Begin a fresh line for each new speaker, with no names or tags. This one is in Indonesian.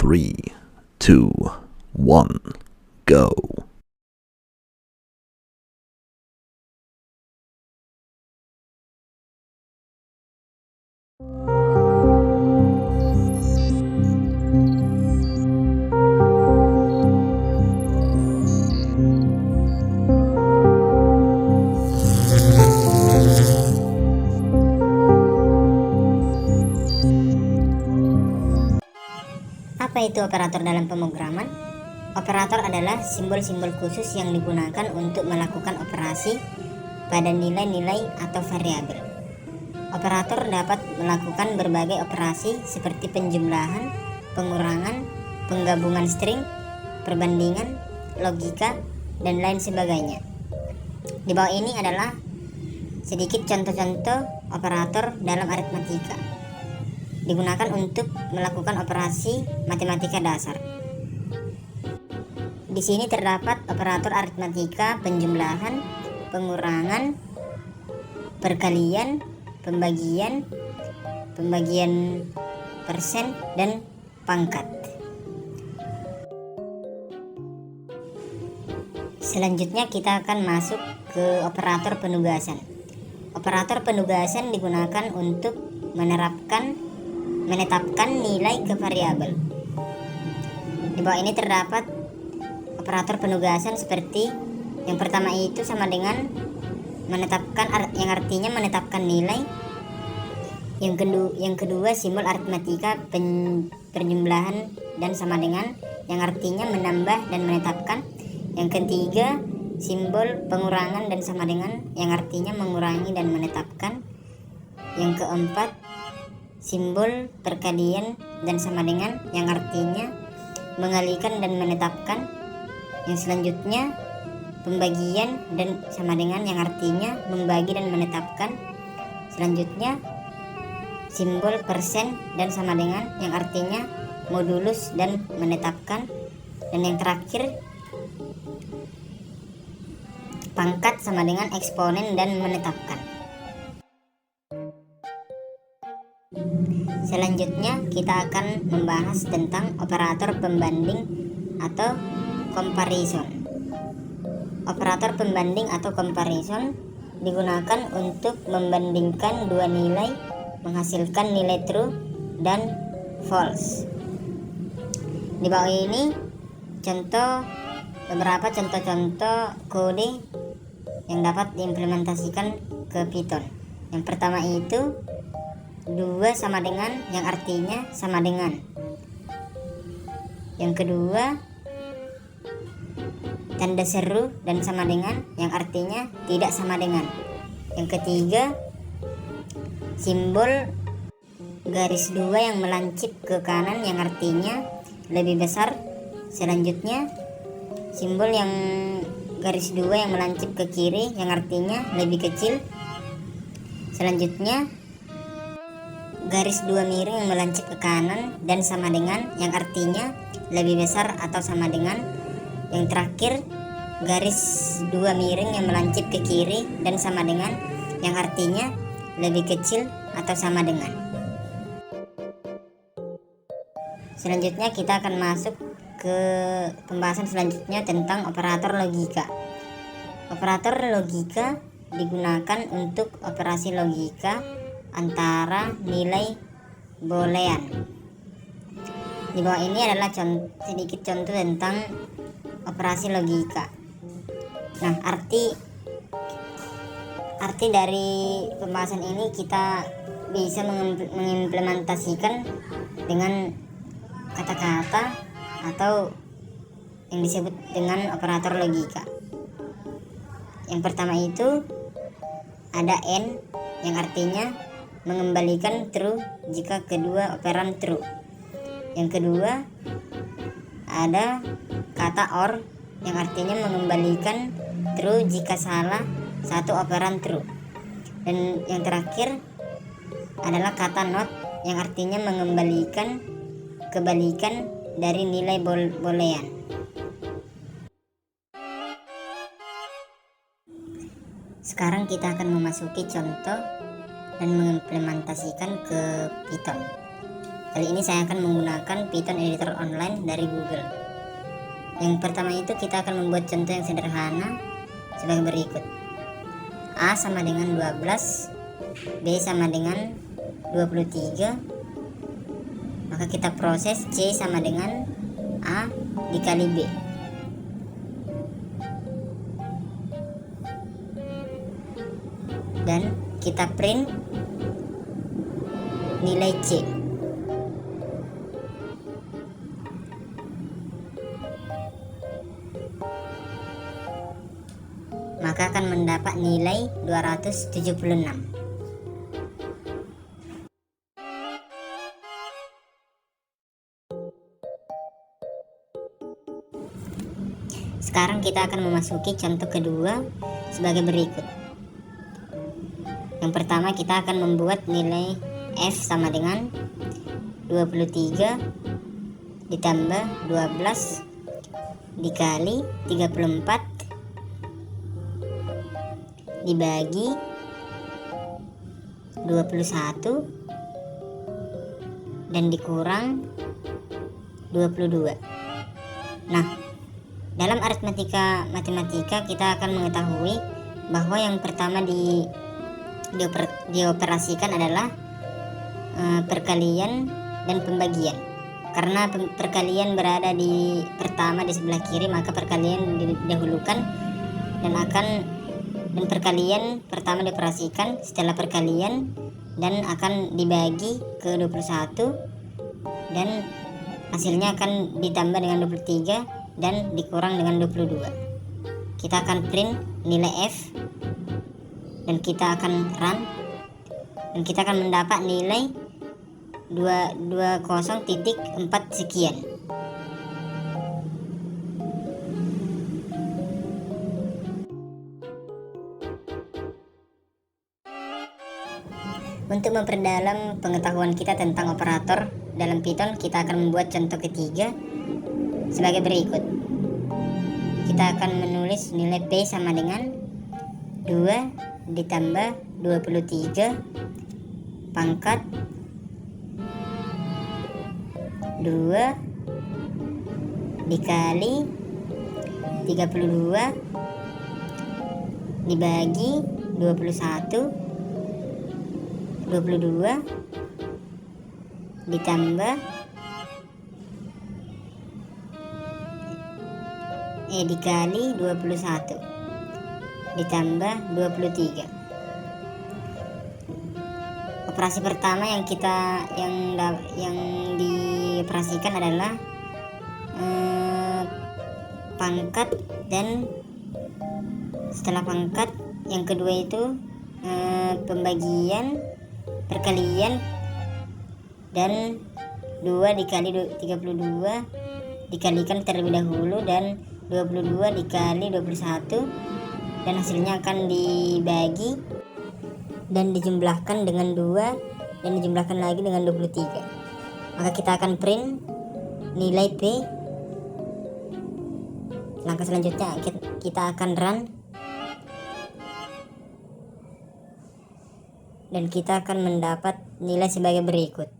3, 2, 1, go.
Apa itu operator dalam pemrograman? Operator adalah simbol-simbol khusus yang digunakan untuk melakukan operasi pada nilai-nilai atau variabel. Operator dapat melakukan berbagai operasi seperti penjumlahan, pengurangan, penggabungan string, perbandingan, logika, dan lain sebagainya. Di bawah ini adalah sedikit contoh-contoh operator dalam aritmatika. Digunakan untuk melakukan operasi matematika dasar. Di sini terdapat operator aritmatika penjumlahan, pengurangan, perkalian, pembagian persen, dan pangkat. Selanjutnya kita akan masuk ke operator penugasan. Operator penugasan digunakan untuk menetapkan nilai ke variabel. Di bawah ini terdapat operator penugasan seperti yang pertama itu sama dengan menetapkan, yang artinya menetapkan nilai. Yang kedua simbol aritmatika perjumlahan dan sama dengan, yang artinya menambah dan menetapkan. Yang ketiga simbol pengurangan dan sama dengan, yang artinya mengurangi dan menetapkan. Yang keempat simbol perkalian dan sama dengan, yang artinya mengalihkan dan menetapkan. Yang selanjutnya pembagian dan sama dengan, yang artinya membagi dan menetapkan. Selanjutnya simbol persen dan sama dengan, yang artinya modulus dan menetapkan. Dan yang terakhir pangkat sama dengan eksponen dan menetapkan. Selanjutnya kita akan membahas tentang operator pembanding atau comparison. Operator pembanding atau comparison digunakan untuk membandingkan dua nilai menghasilkan nilai true dan false. Di bawah ini beberapa contoh-contoh kode yang dapat diimplementasikan ke Python. Yang pertama itu 2 sama dengan, yang artinya sama dengan. Yang kedua tanda seru dan sama dengan, yang artinya tidak sama dengan. Yang ketiga simbol garis 2 yang melancip ke kanan, yang artinya lebih besar. Selanjutnya simbol yang garis 2 yang melancip ke kiri, yang artinya lebih kecil. Selanjutnya garis 2 miring yang melancip ke kanan dan sama dengan, yang artinya lebih besar atau sama dengan. Yang terakhir garis 2 miring yang melancip ke kiri dan sama dengan, yang artinya lebih kecil atau sama dengan. Selanjutnya kita akan masuk ke pembahasan selanjutnya tentang operator logika. Operator logika digunakan untuk operasi logika antara nilai boolean. Di bawah ini adalah sedikit contoh tentang operasi logika. Nah, arti dari pembahasan ini kita bisa mengimplementasikan dengan kata-kata atau yang disebut dengan operator logika. Yang pertama itu ada AND, yang artinya mengembalikan true jika kedua operan true. Yang kedua ada kata OR, yang artinya mengembalikan true jika salah satu operan true. Dan yang terakhir adalah kata NOT, yang artinya mengembalikan kebalikan dari nilai boolean. Sekarang kita akan memasuki contoh dan mengimplementasikan ke Python. Kali ini saya akan menggunakan Python editor online dari Google. Yang pertama itu kita akan membuat contoh yang sederhana sebagai berikut. A sama dengan 12, B sama dengan 23, maka kita proses C sama dengan A dikali B. Dan kita print nilai C. Maka akan mendapat nilai 276. Sekarang kita akan memasuki contoh kedua sebagai berikut. Yang pertama kita akan membuat nilai F sama dengan 23 ditambah 12 dikali 34 dibagi 21 dan dikurang 22. Nah, dalam matematika kita akan mengetahui bahwa yang pertama dioperasikan adalah perkalian dan pembagian. Karena perkalian berada di pertama di sebelah kiri, maka perkalian didahulukan dan perkalian pertama dioperasikan setelah perkalian dan akan dibagi ke 21 dan hasilnya akan ditambah dengan 23 dan dikurang dengan 22. Kita akan print nilai F dan kita akan run dan kita akan mendapat nilai 220.4 sekian. Untuk memperdalam pengetahuan kita tentang operator dalam Python, kita akan membuat contoh ketiga sebagai berikut. Kita akan menulis nilai P sama dengan 2 ditambah 23 pangkat 2 dikali 32 dibagi 22 ditambah dikali 21 ditambah 23. Operasi pertama yang dioperasikan adalah pangkat, dan setelah pangkat yang kedua itu pembagian, perkalian, dan 2 dikali 32 dikalikan terlebih dahulu dan 22 dikali 21 dan hasilnya akan dibagi dan dijumlahkan dengan 2 dan dijumlahkan lagi dengan 23. Maka kita akan print nilai P. Langkah selanjutnya kita akan run dan kita akan mendapat nilai sebagai berikut.